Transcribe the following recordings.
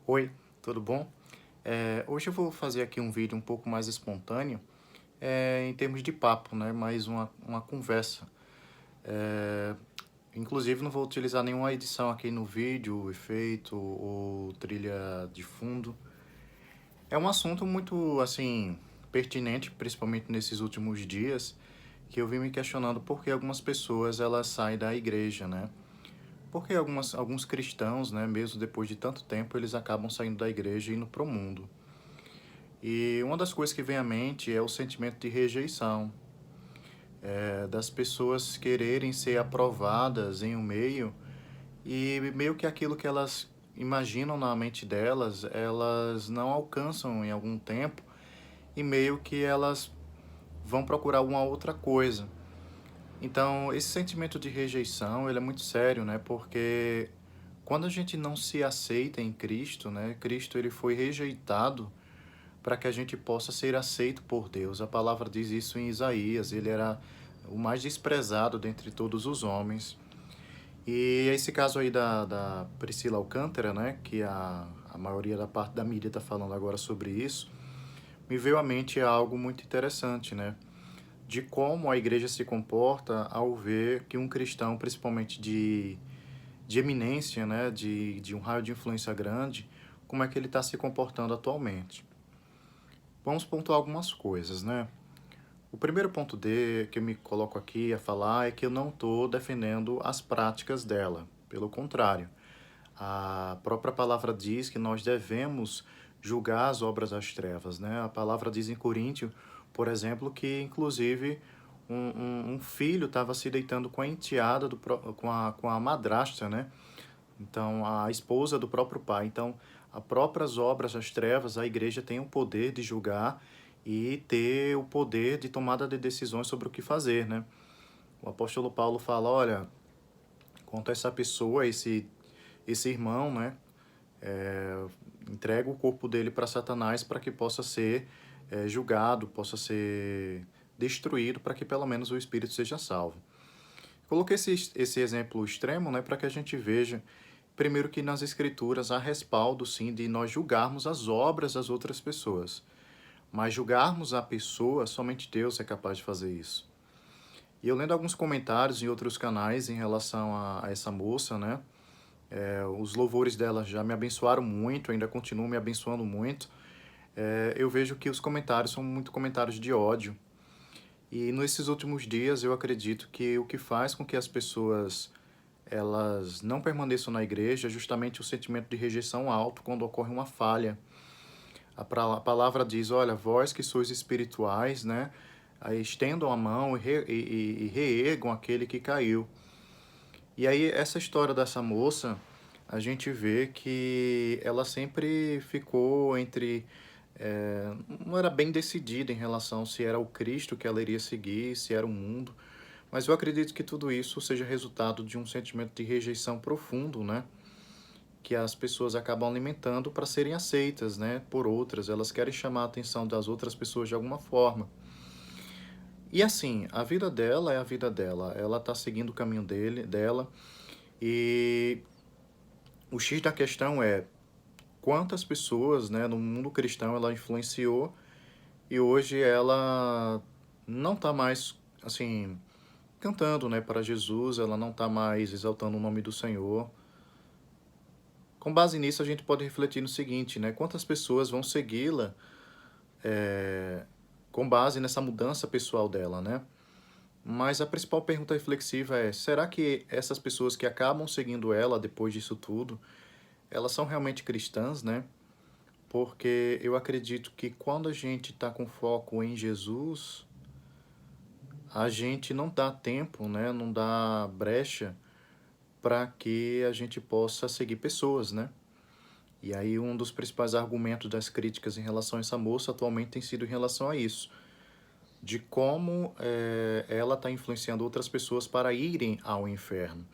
Oi, tudo bom? Hoje eu vou fazer aqui um vídeo um pouco mais espontâneo, em termos de papo, né? Mais uma conversa. É, Inclusive não vou utilizar nenhuma edição aqui no vídeo, efeito ou trilha de fundo. É um assunto muito, assim, pertinente, principalmente nesses últimos dias, que eu vim me questionando por que algumas pessoas elas saem da igreja, né? Porque alguns cristãos, né, mesmo depois de tanto tempo, eles acabam saindo da igreja e indo para o mundo. E uma das coisas que vem à mente é o sentimento de rejeição, das pessoas quererem ser aprovadas em um meio e meio que aquilo que elas imaginam na mente delas, elas não alcançam em algum tempo e meio que elas vão procurar alguma outra coisa. Então, esse sentimento de rejeição, ele é muito sério, né? Porque quando a gente não se aceita em Cristo, né? Cristo ele foi rejeitado para que a gente possa ser aceito por Deus. A palavra diz isso em Isaías, ele era o mais desprezado dentre todos os homens. E esse caso aí da Priscila Alcântara, né, que a maioria da parte da mídia está falando agora sobre isso, me veio à mente algo muito interessante, né, de como a igreja se comporta ao ver que um cristão, principalmente de eminência, né, de um raio de influência grande, como é que ele está se comportando atualmente. Vamos pontuar algumas coisas, né? O primeiro ponto que eu me coloco aqui a falar é que eu não estou defendendo as práticas dela. Pelo contrário, a própria palavra diz que nós devemos julgar as obras das trevas, né? A palavra diz em Coríntios, por exemplo, que inclusive um filho estava se deitando com a enteada, com a madrasta, né? Então, a esposa do próprio pai. Então, as próprias obras das trevas, a igreja tem o poder de julgar e ter o poder de tomada de decisões sobre o que fazer, né? O apóstolo Paulo fala, olha, quanto a essa pessoa, esse irmão, né? é, Entrega o corpo dele para Satanás para que possa ser julgado, possa ser destruído, para que pelo menos o espírito seja salvo. Coloquei esse exemplo extremo, né, para que a gente veja, primeiro, que nas Escrituras há respaldo, sim, de nós julgarmos as obras das outras pessoas. Mas julgarmos a pessoa, somente Deus é capaz de fazer isso. E eu lendo alguns comentários em outros canais em relação a essa moça, né, os louvores dela já me abençoaram muito, ainda continuam me abençoando muito. Eu vejo que os comentários são muito comentários de ódio. E nesses últimos dias eu acredito que o que faz com que as pessoas elas não permaneçam na igreja é justamente o sentimento de rejeição alto quando ocorre uma falha. A palavra diz, olha, vós que sois espirituais, né, aí estendam a mão e reergam aquele que caiu. E aí essa história dessa moça, a gente vê que ela sempre ficou entre não era bem decidida em relação se era o Cristo que ela iria seguir, se era o mundo. Mas eu acredito que tudo isso seja resultado de um sentimento de rejeição profundo, né? Que as pessoas acabam alimentando para serem aceitas, né? Por outras. Elas querem chamar a atenção das outras pessoas de alguma forma. E assim, a vida dela é a vida dela. Ela está seguindo o caminho dela. E o X da questão é quantas pessoas, né, no mundo cristão ela influenciou e hoje ela não está mais, assim, cantando, né, para Jesus, ela não está mais exaltando o nome do Senhor. Com base nisso, a gente pode refletir no seguinte, né, quantas pessoas vão segui-la com base nessa mudança pessoal dela, né? Mas a principal pergunta reflexiva é, será que essas pessoas que acabam seguindo ela depois disso tudo, elas são realmente cristãs, né? Porque eu acredito que quando a gente está com foco em Jesus, a gente não dá tempo, né? Não dá brecha para que a gente possa seguir pessoas, né? E aí um dos principais argumentos das críticas em relação a essa moça atualmente tem sido em relação a isso, de como ela está influenciando outras pessoas para irem ao inferno.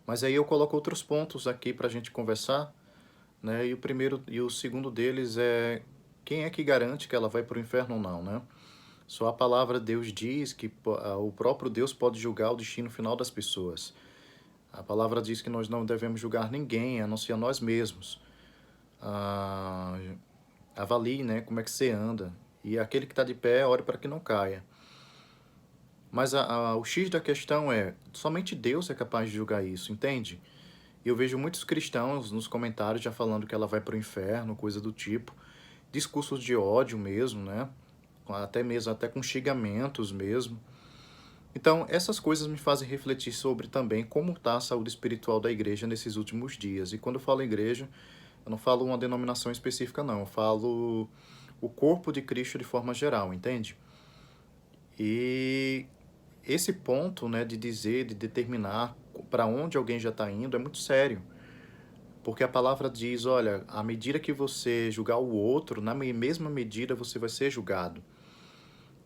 Mas aí eu coloco outros pontos aqui para a gente conversar, né? E o primeiro e o segundo deles é quem é que garante que ela vai para o inferno ou não, né? Só a palavra de Deus diz que o próprio Deus pode julgar o destino final das pessoas. A palavra diz que nós não devemos julgar ninguém, a não ser a nós mesmos. ah, avalie, né, como é que você anda. E aquele que está de pé, ore para que não caia. Mas o X da questão é, somente Deus é capaz de julgar isso, entende? E eu vejo muitos cristãos nos comentários já falando que ela vai para o inferno, coisa do tipo. Discursos de ódio mesmo, né? Até com xingamentos mesmo. Então, essas coisas me fazem refletir sobre também como está a saúde espiritual da igreja nesses últimos dias. E quando eu falo igreja, eu não falo uma denominação específica, não. Eu falo o corpo de Cristo de forma geral, entende? E esse ponto, né, de dizer, de determinar para onde alguém já está indo é muito sério. Porque a palavra diz, olha, à medida que você julgar o outro, na mesma medida você vai ser julgado.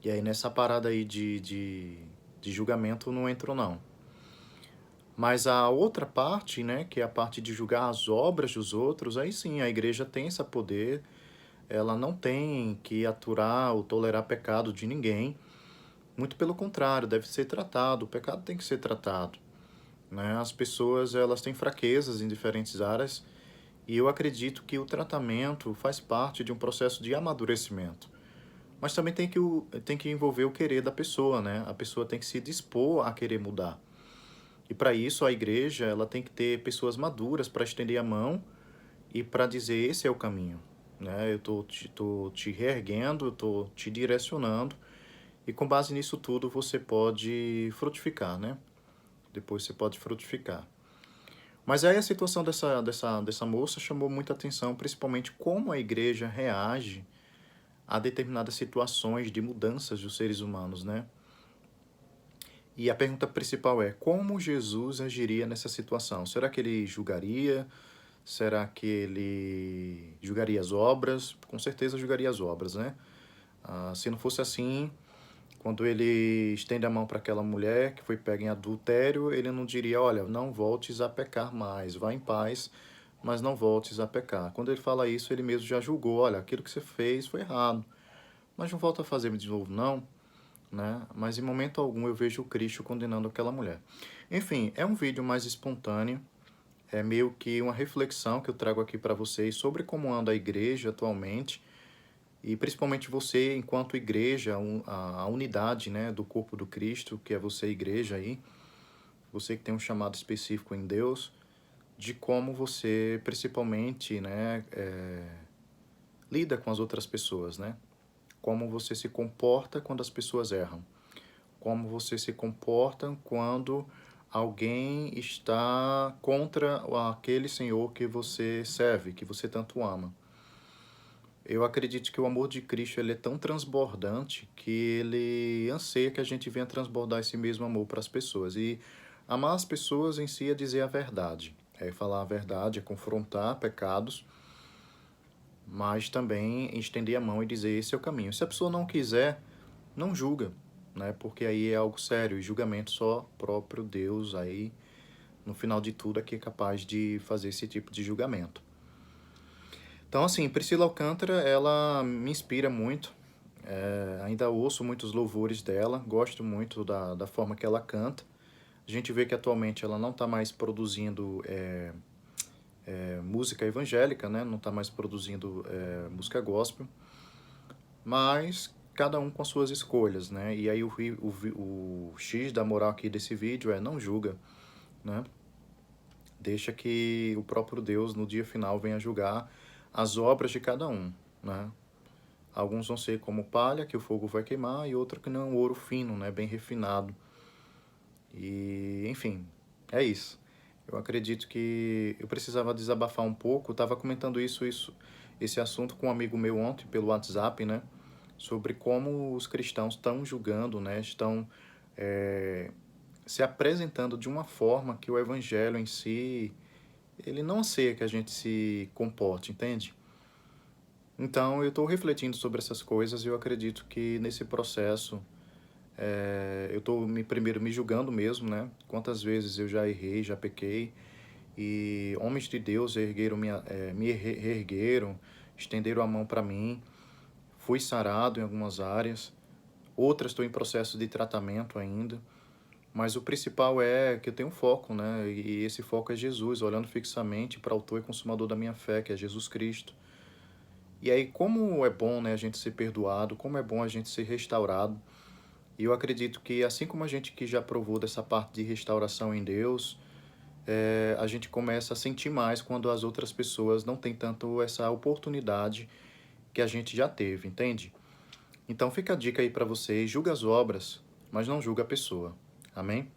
E aí nessa parada aí de julgamento não entro não. Mas a outra parte, né, que é a parte de julgar as obras dos outros, aí sim, a igreja tem esse poder, ela não tem que aturar ou tolerar pecado de ninguém, muito pelo contrário, deve ser tratado, o pecado tem que ser tratado, né? As pessoas, elas têm fraquezas em diferentes áreas, e eu acredito que o tratamento faz parte de um processo de amadurecimento. Mas também tem que envolver o querer da pessoa, né? A pessoa tem que se dispor a querer mudar. E para isso a igreja ela tem que ter pessoas maduras para estender a mão e para dizer esse é o caminho, né? Eu tô te reerguendo, eu tô te direcionando e com base nisso tudo você pode frutificar, né? Depois você pode frutificar. Mas aí a situação dessa moça chamou muita atenção, principalmente como a igreja reage a determinadas situações de mudanças dos seres humanos, né? E a pergunta principal é, como Jesus agiria nessa situação? Será que ele julgaria? Será que ele julgaria as obras? Com certeza julgaria as obras, né? Se não fosse assim, quando ele estende a mão para aquela mulher que foi pega em adultério, ele não diria, olha, não voltes a pecar mais, vá em paz, mas não voltes a pecar. Quando ele fala isso, ele mesmo já julgou, olha, aquilo que você fez foi errado, mas não volta a fazer de novo, não, né? Mas em momento algum eu vejo o Cristo condenando aquela mulher. Enfim, é um vídeo mais espontâneo, é meio que uma reflexão que eu trago aqui para vocês sobre como anda a igreja atualmente e principalmente você enquanto igreja, a unidade, né, do corpo do Cristo, que é você igreja aí, você que tem um chamado específico em Deus, de como você principalmente, né, lida com as outras pessoas, né? Como você se comporta quando as pessoas erram. Como você se comporta quando alguém está contra aquele Senhor que você serve, que você tanto ama. Eu acredito que o amor de Cristo ele é tão transbordante que ele anseia que a gente venha transbordar esse mesmo amor para as pessoas. E amar as pessoas em si é dizer a verdade. É falar a verdade, é confrontar pecados, mas também estender a mão e dizer esse é o caminho. Se a pessoa não quiser, não julga, né? Porque aí é algo sério, e julgamento só próprio Deus aí, no final de tudo, é que é capaz de fazer esse tipo de julgamento. Então, assim, Priscila Alcântara, ela me inspira muito, ainda ouço muitos louvores dela, gosto muito da forma que ela canta. A gente vê que atualmente ela não está mais produzindo música evangélica, né? Não está mais produzindo música gospel, mas cada um com as suas escolhas, né? E aí o X da moral aqui desse vídeo é não julga, né? Deixa que o próprio Deus no dia final venha julgar as obras de cada um, né? Alguns vão ser como palha, que o fogo vai queimar, e outro que não é um ouro fino, né? Bem refinado. E, enfim, é isso. Eu acredito que eu precisava desabafar um pouco. Eu estava comentando esse assunto com um amigo meu ontem pelo WhatsApp, né? Sobre como os cristãos estão julgando, né? Estão se apresentando de uma forma que o evangelho em si, ele não anseia que a gente se comporte, entende? Então, eu estou refletindo sobre essas coisas e eu acredito que nesse processo eu estou primeiro me julgando mesmo, né? Quantas vezes eu já errei, já pequei e homens de Deus me reergueram, estenderam a mão para mim, fui sarado em algumas áreas, outras estou em processo de tratamento ainda, Mas o principal é que eu tenho um foco, né? E esse foco é Jesus, olhando fixamente para o autor e consumador da minha fé, que é Jesus Cristo. E aí, como é bom, né, a gente ser perdoado, como é bom a gente ser restaurado. E eu acredito que, assim como a gente que já provou dessa parte de restauração em Deus, a gente começa a sentir mais quando as outras pessoas não têm tanto essa oportunidade que a gente já teve, entende? Então fica a dica aí para vocês, julga as obras, mas não julga a pessoa. Amém?